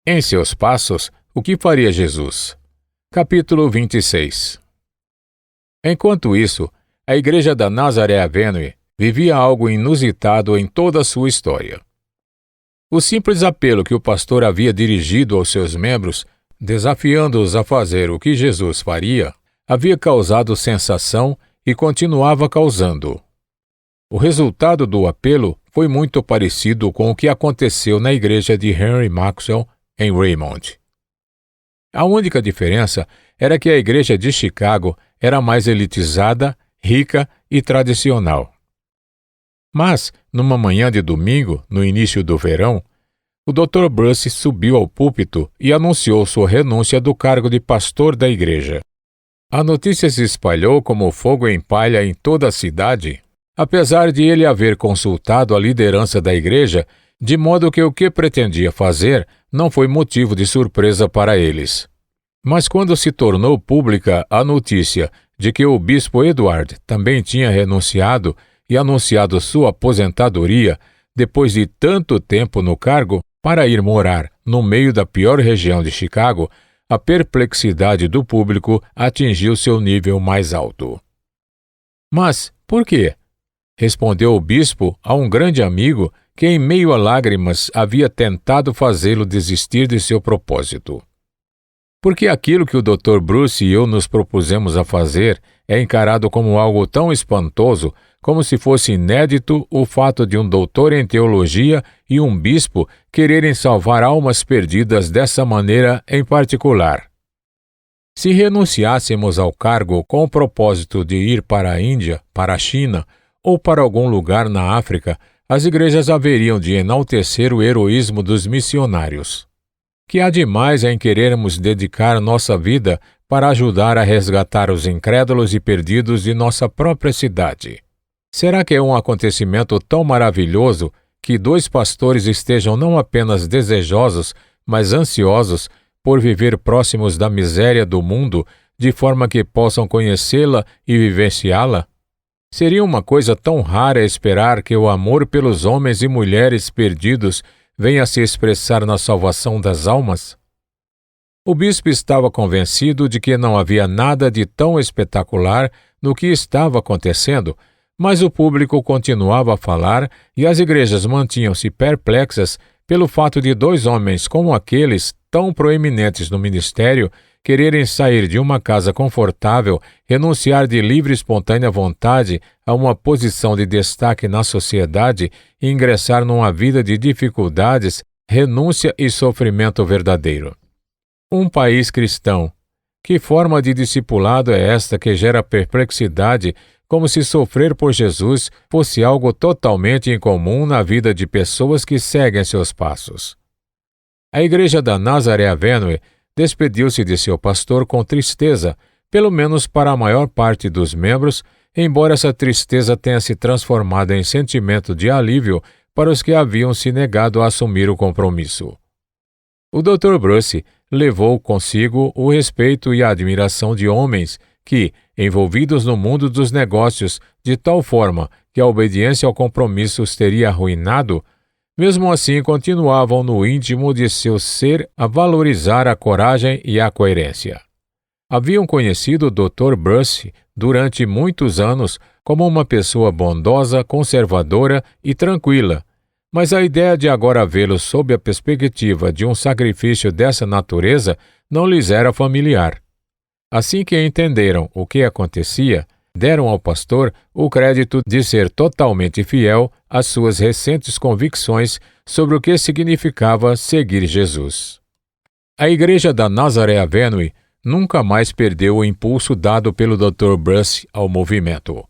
Em seus passos, o que faria Jesus? Capítulo 26. Enquanto isso, a igreja da Nazaré Avenue vivia algo inusitado em toda a sua história. O simples apelo que o pastor havia dirigido aos seus membros, desafiando-os a fazer o que Jesus faria, havia causado sensação e continuava causando. O resultado do apelo foi muito parecido com o que aconteceu na igreja de Henry Maxwell, em Raymond. A única diferença era que a igreja de Chicago era mais elitizada, rica e tradicional. Mas, numa manhã de domingo, no início do verão, o Dr. Bruce subiu ao púlpito e anunciou sua renúncia do cargo de pastor da igreja. A notícia se espalhou como fogo em palha em toda a cidade, apesar de ele haver consultado a liderança da igreja, de modo que o que pretendia fazer não foi motivo de surpresa para eles. Mas quando se tornou pública a notícia de que o bispo Edward também tinha renunciado e anunciado sua aposentadoria depois de tanto tempo no cargo para ir morar no meio da pior região de Chicago, a perplexidade do público atingiu seu nível mais alto. Mas por quê? Respondeu o bispo a um grande amigo que, em meio a lágrimas, havia tentado fazê-lo desistir de seu propósito. Porque aquilo que o Dr. Bruce e eu nos propusemos a fazer é encarado como algo tão espantoso como se fosse inédito o fato de um doutor em teologia e um bispo quererem salvar almas perdidas dessa maneira em particular. Se renunciássemos ao cargo com o propósito de ir para a Índia, para a China ou para algum lugar na África, as igrejas haveriam de enaltecer o heroísmo dos missionários. Que há de mais em querermos dedicar nossa vida para ajudar a resgatar os incrédulos e perdidos de nossa própria cidade? Será que é um acontecimento tão maravilhoso que dois pastores estejam não apenas desejosos, mas ansiosos por viver próximos da miséria do mundo, de forma que possam conhecê-la e vivenciá-la? Seria uma coisa tão rara esperar que o amor pelos homens e mulheres perdidos venha se expressar na salvação das almas? O bispo estava convencido de que não havia nada de tão espetacular no que estava acontecendo, mas o público continuava a falar e as igrejas mantinham-se perplexas pelo fato de dois homens como aqueles, tão proeminentes no ministério, quererem sair de uma casa confortável, renunciar de livre e espontânea vontade a uma posição de destaque na sociedade e ingressar numa vida de dificuldades, renúncia e sofrimento verdadeiro. Um país cristão. Que forma de discipulado é esta que gera perplexidade, como se sofrer por Jesus fosse algo totalmente incomum na vida de pessoas que seguem seus passos? A igreja da Nazaré Avenue despediu-se de seu pastor com tristeza, pelo menos para a maior parte dos membros, embora essa tristeza tenha se transformado em sentimento de alívio para os que haviam se negado a assumir o compromisso. O Dr. Bruce levou consigo o respeito e a admiração de homens que, envolvidos no mundo dos negócios de tal forma que a obediência ao compromisso os teria arruinado, mesmo assim continuavam no íntimo de seu ser a valorizar a coragem e a coerência. Haviam conhecido o Dr. Bruce durante muitos anos como uma pessoa bondosa, conservadora e tranquila, mas a ideia de agora vê-lo sob a perspectiva de um sacrifício dessa natureza não lhes era familiar. Assim que entenderam o que acontecia, deram ao pastor o crédito de ser totalmente fiel às suas recentes convicções sobre o que significava seguir Jesus. A igreja da Nazaré Avenue nunca mais perdeu o impulso dado pelo Dr. Bruce ao movimento.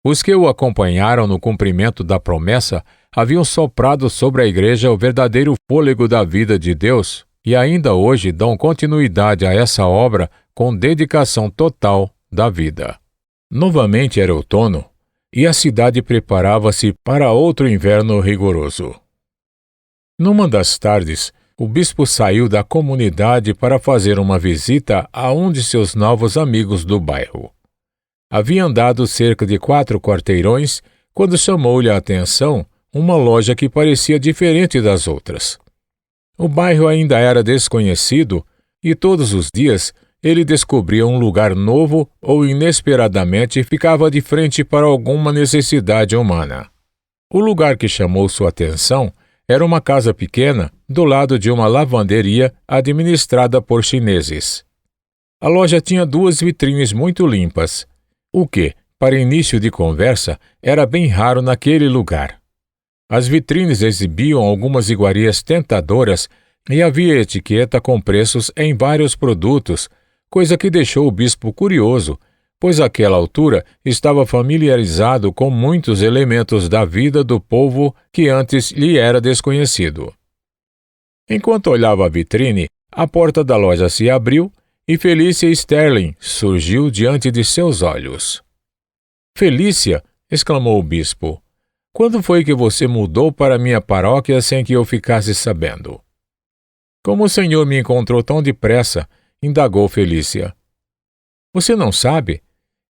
Os que o acompanharam no cumprimento da promessa haviam soprado sobre a igreja o verdadeiro fôlego da vida de Deus e ainda hoje dão continuidade a essa obra com dedicação total da vida. Novamente era outono, e a cidade preparava-se para outro inverno rigoroso. Numa das tardes, o bispo saiu da comunidade para fazer uma visita a um de seus novos amigos do bairro. Havia andado cerca de 4 quarteirões quando chamou-lhe a atenção uma loja que parecia diferente das outras. O bairro ainda era desconhecido e todos os dias ele descobria um lugar novo ou inesperadamente ficava de frente para alguma necessidade humana. O lugar que chamou sua atenção era uma casa pequena do lado de uma lavanderia administrada por chineses. A loja tinha 2 vitrines muito limpas, o que, para início de conversa, era bem raro naquele lugar. As vitrines exibiam algumas iguarias tentadoras e havia etiqueta com preços em vários produtos, coisa que deixou o bispo curioso, pois àquela altura estava familiarizado com muitos elementos da vida do povo que antes lhe era desconhecido. Enquanto olhava a vitrine, a porta da loja se abriu e Felícia Sterling surgiu diante de seus olhos. "Felícia!" exclamou o bispo. "Quando foi que você mudou para minha paróquia sem que eu ficasse sabendo?" "Como o senhor me encontrou tão depressa?" indagou Felícia. "Você não sabe?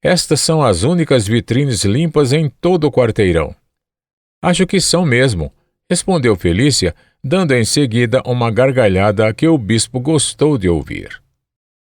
Estas são as únicas vitrines limpas em todo o quarteirão." "Acho que são mesmo", respondeu Felícia, dando em seguida uma gargalhada que o bispo gostou de ouvir.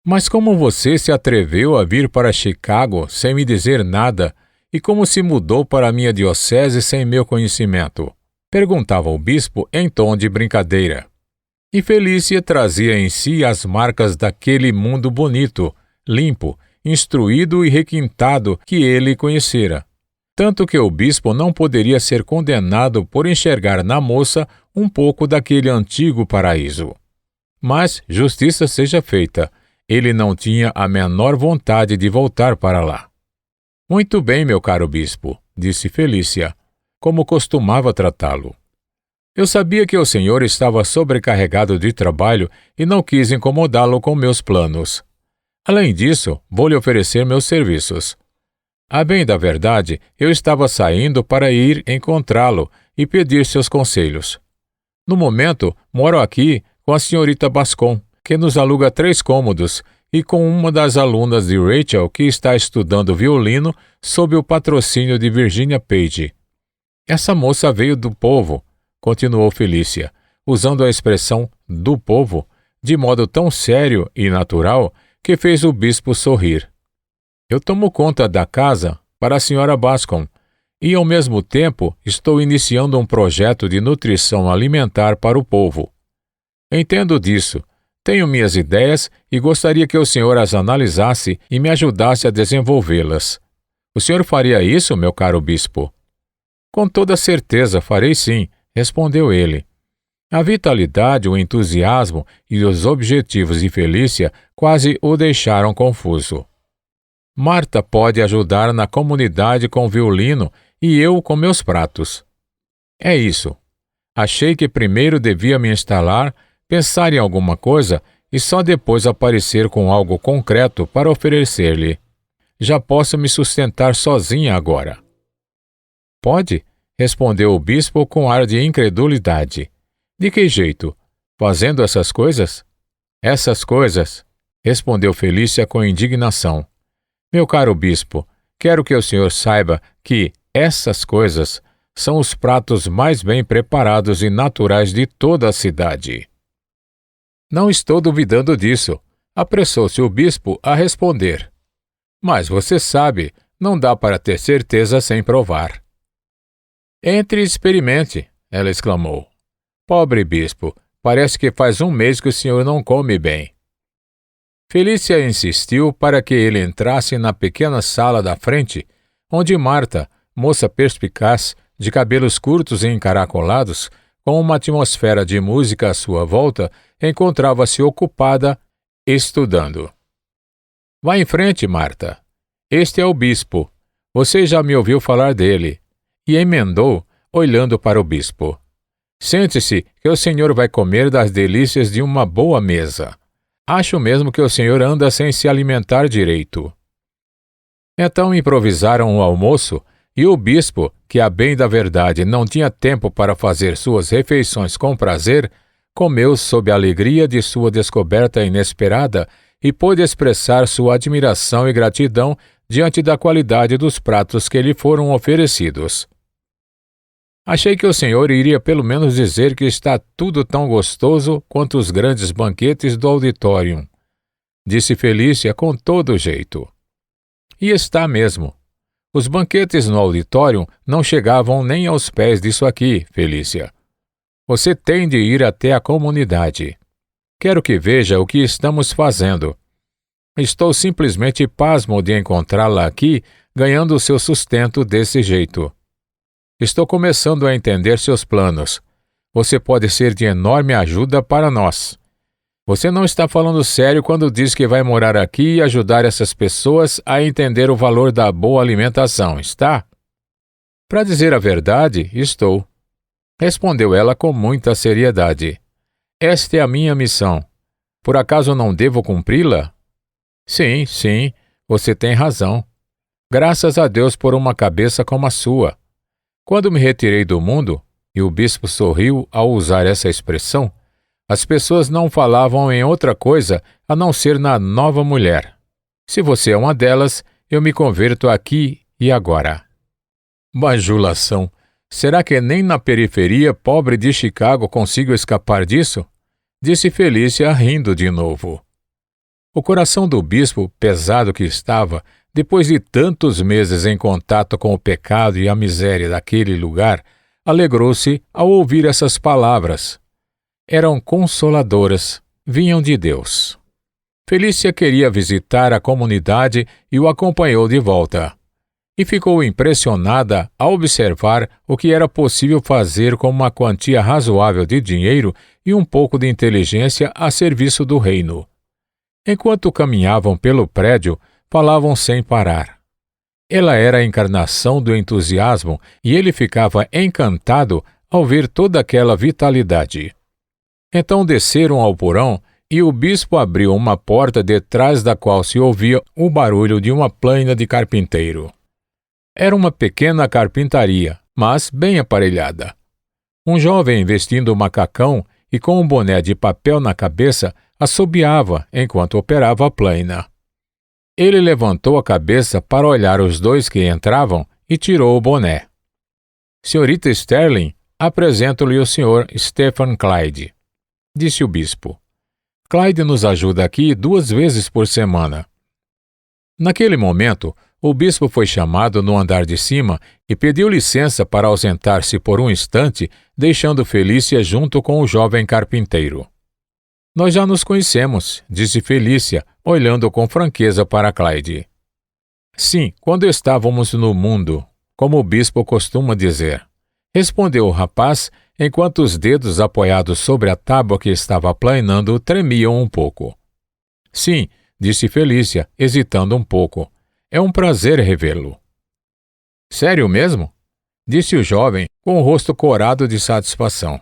"Mas como você se atreveu a vir para Chicago sem me dizer nada e como se mudou para a minha diocese sem meu conhecimento?" perguntava o bispo em tom de brincadeira. E Felícia trazia em si as marcas daquele mundo bonito, limpo, instruído e requintado que ele conhecera. Tanto que o bispo não poderia ser condenado por enxergar na moça um pouco daquele antigo paraíso. Mas, justiça seja feita, ele não tinha a menor vontade de voltar para lá. "Muito bem, meu caro bispo", disse Felícia, como costumava tratá-lo. "Eu sabia que o senhor estava sobrecarregado de trabalho e não quis incomodá-lo com meus planos. Além disso, vou lhe oferecer meus serviços. A bem da verdade, eu estava saindo para ir encontrá-lo e pedir seus conselhos. No momento, moro aqui com a senhorita Bascom, que nos aluga 3 cômodos, e com uma das alunas de Rachel que está estudando violino sob o patrocínio de Virginia Page. Essa moça veio do povo", continuou Felícia, usando a expressão "do povo" de modo tão sério e natural que fez o bispo sorrir. "Eu tomo conta da casa para a senhora Bascom e, ao mesmo tempo, estou iniciando um projeto de nutrição alimentar para o povo. Entendo disso, tenho minhas ideias e gostaria que o senhor as analisasse e me ajudasse a desenvolvê-las. O senhor faria isso, meu caro bispo?" "Com toda certeza, farei sim", respondeu ele. A vitalidade, o entusiasmo e os objetivos de Felícia quase o deixaram confuso. "Marta pode ajudar na comunidade com o violino e eu com meus pratos. É isso. Achei que primeiro devia me instalar, pensar em alguma coisa e só depois aparecer com algo concreto para oferecer-lhe. Já posso me sustentar sozinha agora." "Pode?" respondeu o bispo com ar de incredulidade. "De que jeito? Fazendo essas coisas?" "Essas coisas?" respondeu Felícia com indignação. "Meu caro bispo, quero que o senhor saiba que essas coisas são os pratos mais bem preparados e naturais de toda a cidade." "Não estou duvidando disso", apressou-se o bispo a responder. "Mas você sabe, não dá para ter certeza sem provar." "Entre e experimente", ela exclamou. "Pobre bispo, parece que faz 1 mês que o senhor não come bem." Felícia insistiu para que ele entrasse na pequena sala da frente, onde Marta, moça perspicaz, de cabelos curtos e encaracolados, com uma atmosfera de música à sua volta, encontrava-se ocupada estudando. "Vá em frente, Marta. Este é o bispo. Você já me ouviu falar dele." E emendou, olhando para o bispo. "Sente-se que o senhor vai comer das delícias de uma boa mesa. Acho mesmo que o senhor anda sem se alimentar direito." Então improvisaram o almoço e o bispo, que a bem da verdade não tinha tempo para fazer suas refeições com prazer, comeu sob a alegria de sua descoberta inesperada e pôde expressar sua admiração e gratidão diante da qualidade dos pratos que lhe foram oferecidos. Achei que o senhor iria pelo menos dizer que está tudo tão gostoso quanto os grandes banquetes do auditório, disse Felícia com todo jeito. E está mesmo. Os banquetes no auditório não chegavam nem aos pés disso aqui, Felícia. Você tem de ir até a comunidade. Quero que veja o que estamos fazendo. Estou simplesmente pasmo de encontrá-la aqui ganhando o seu sustento desse jeito. Estou começando a entender seus planos. Você pode ser de enorme ajuda para nós. Você não está falando sério quando diz que vai morar aqui e ajudar essas pessoas a entender o valor da boa alimentação, está? Para dizer a verdade, estou. Respondeu ela com muita seriedade. Esta é a minha missão. Por acaso não devo cumpri-la? Sim, você tem razão. Graças a Deus por uma cabeça como a sua. Quando me retirei do mundo, e o bispo sorriu ao usar essa expressão, as pessoas não falavam em outra coisa a não ser na nova mulher. Se você é uma delas, eu me converto aqui e agora. Bajulação! Será que nem na periferia pobre de Chicago consigo escapar disso? Disse Felícia rindo de novo. O coração do bispo, pesado que estava, depois de tantos meses em contato com o pecado e a miséria daquele lugar, alegrou-se ao ouvir essas palavras. Eram consoladoras, vinham de Deus. Felícia queria visitar a comunidade e o acompanhou de volta. E ficou impressionada ao observar o que era possível fazer com uma quantia razoável de dinheiro e um pouco de inteligência a serviço do reino. Enquanto caminhavam pelo prédio, falavam sem parar. Ela era a encarnação do entusiasmo e ele ficava encantado ao ver toda aquela vitalidade. Então desceram ao porão e o bispo abriu uma porta detrás da qual se ouvia o barulho de uma plana de carpinteiro. Era uma pequena carpintaria, mas bem aparelhada. Um jovem vestindo macacão e com um boné de papel na cabeça assobiava enquanto operava a plana. Ele levantou a cabeça para olhar os dois que entravam e tirou o boné. Senhorita Sterling, apresento-lhe o Sr. Stephen Clyde, disse o bispo. Clyde nos ajuda aqui 2 vezes por semana. Naquele momento, o bispo foi chamado no andar de cima e pediu licença para ausentar-se por um instante, deixando Felícia junto com o jovem carpinteiro. Nós já nos conhecemos, disse Felícia, olhando com franqueza para Clyde. Sim, quando estávamos no mundo, como o bispo costuma dizer, respondeu o rapaz, enquanto os dedos apoiados sobre a tábua que estava planando tremiam um pouco. Sim, disse Felícia, hesitando um pouco. É um prazer revê-lo. Sério mesmo? Disse o jovem, com o rosto corado de satisfação.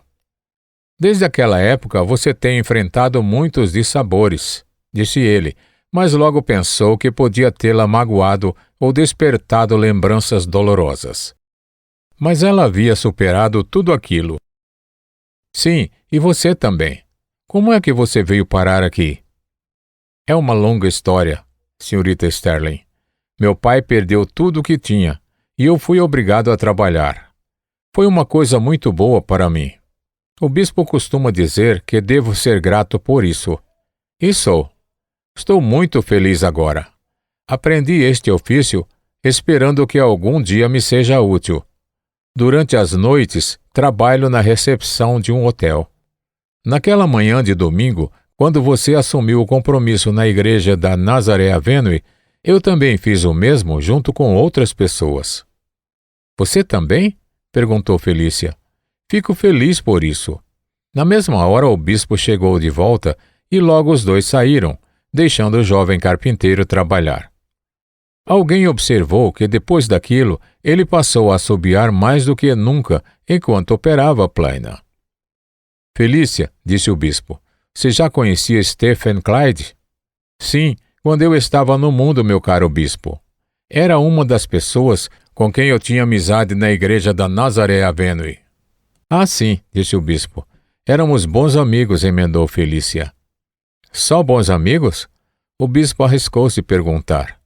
Desde aquela época você tem enfrentado muitos dissabores, disse ele, mas logo pensou que podia tê-la magoado ou despertado lembranças dolorosas. Mas ela havia superado tudo aquilo. Sim, e você também. Como é que você veio parar aqui? É uma longa história, senhorita Sterling. Meu pai perdeu tudo o que tinha, e eu fui obrigado a trabalhar. Foi uma coisa muito boa para mim. O bispo costuma dizer que devo ser grato por isso. E sou. Estou muito feliz agora. Aprendi este ofício esperando que algum dia me seja útil. Durante as noites, trabalho na recepção de um hotel. Naquela manhã de domingo, quando você assumiu o compromisso na igreja da Nazaré Avenue, eu também fiz o mesmo junto com outras pessoas. Você também? Perguntou Felícia. Fico feliz por isso. Na mesma hora o bispo chegou de volta e logo os dois saíram, deixando o jovem carpinteiro trabalhar. Alguém observou que depois daquilo ele passou a assobiar mais do que nunca enquanto operava a plana. Felícia, disse o bispo, você já conhecia Stephen Clyde? Sim, quando eu estava no mundo, meu caro bispo. Era uma das pessoas com quem eu tinha amizade na igreja da Nazaré Avenue. Ah, sim, disse o bispo. Éramos bons amigos, emendou Felícia. Só bons amigos? O bispo arriscou-se perguntar.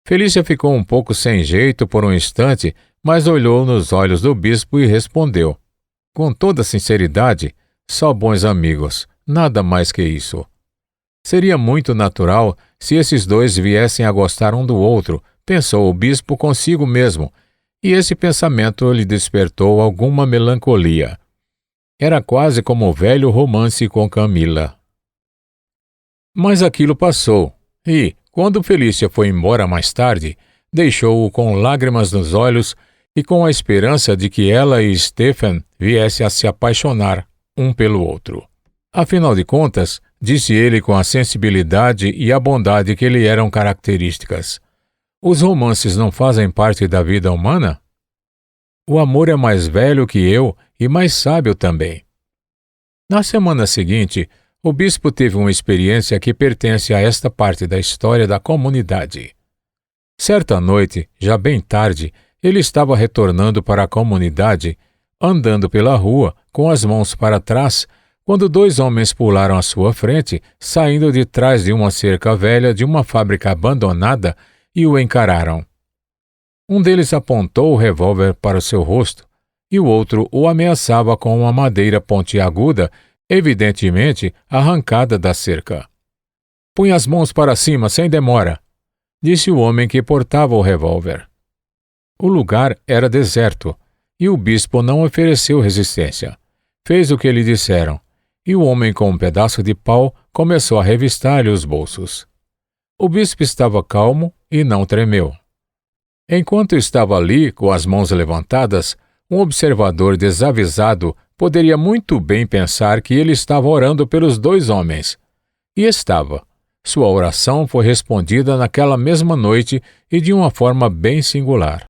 Felícia ficou um pouco sem jeito por um instante, mas olhou nos olhos do bispo e respondeu, com toda sinceridade: só bons amigos, nada mais que isso. Seria muito natural se esses dois viessem a gostar um do outro, pensou o bispo consigo mesmo, e esse pensamento lhe despertou alguma melancolia. Era quase como o velho romance com Camila. Mas aquilo passou, e, quando Felícia foi embora mais tarde, deixou-o com lágrimas nos olhos e com a esperança de que ela e Stephen viessem a se apaixonar um pelo outro. Afinal de contas, disse ele com a sensibilidade e a bondade que lhe eram características, os romances não fazem parte da vida humana? O amor é mais velho que eu e mais sábio também. Na semana seguinte, o bispo teve uma experiência que pertence a esta parte da história da comunidade. Certa noite, já bem tarde, ele estava retornando para a comunidade, andando pela rua, com as mãos para trás, quando dois homens pularam à sua frente, saindo de trás de uma cerca velha de uma fábrica abandonada, e o encararam. Um deles apontou o revólver para o seu rosto, e o outro o ameaçava com uma madeira pontiaguda, evidentemente arrancada da cerca. «Põe as mãos para cima, sem demora», disse o homem que portava o revólver. O lugar era deserto, e o bispo não ofereceu resistência. Fez o que lhe disseram, e o homem com um pedaço de pau começou a revistar-lhe os bolsos. O bispo estava calmo e não tremeu. Enquanto estava ali, com as mãos levantadas, um observador desavisado poderia muito bem pensar que ele estava orando pelos dois homens. E estava. Sua oração foi respondida naquela mesma noite e de uma forma bem singular.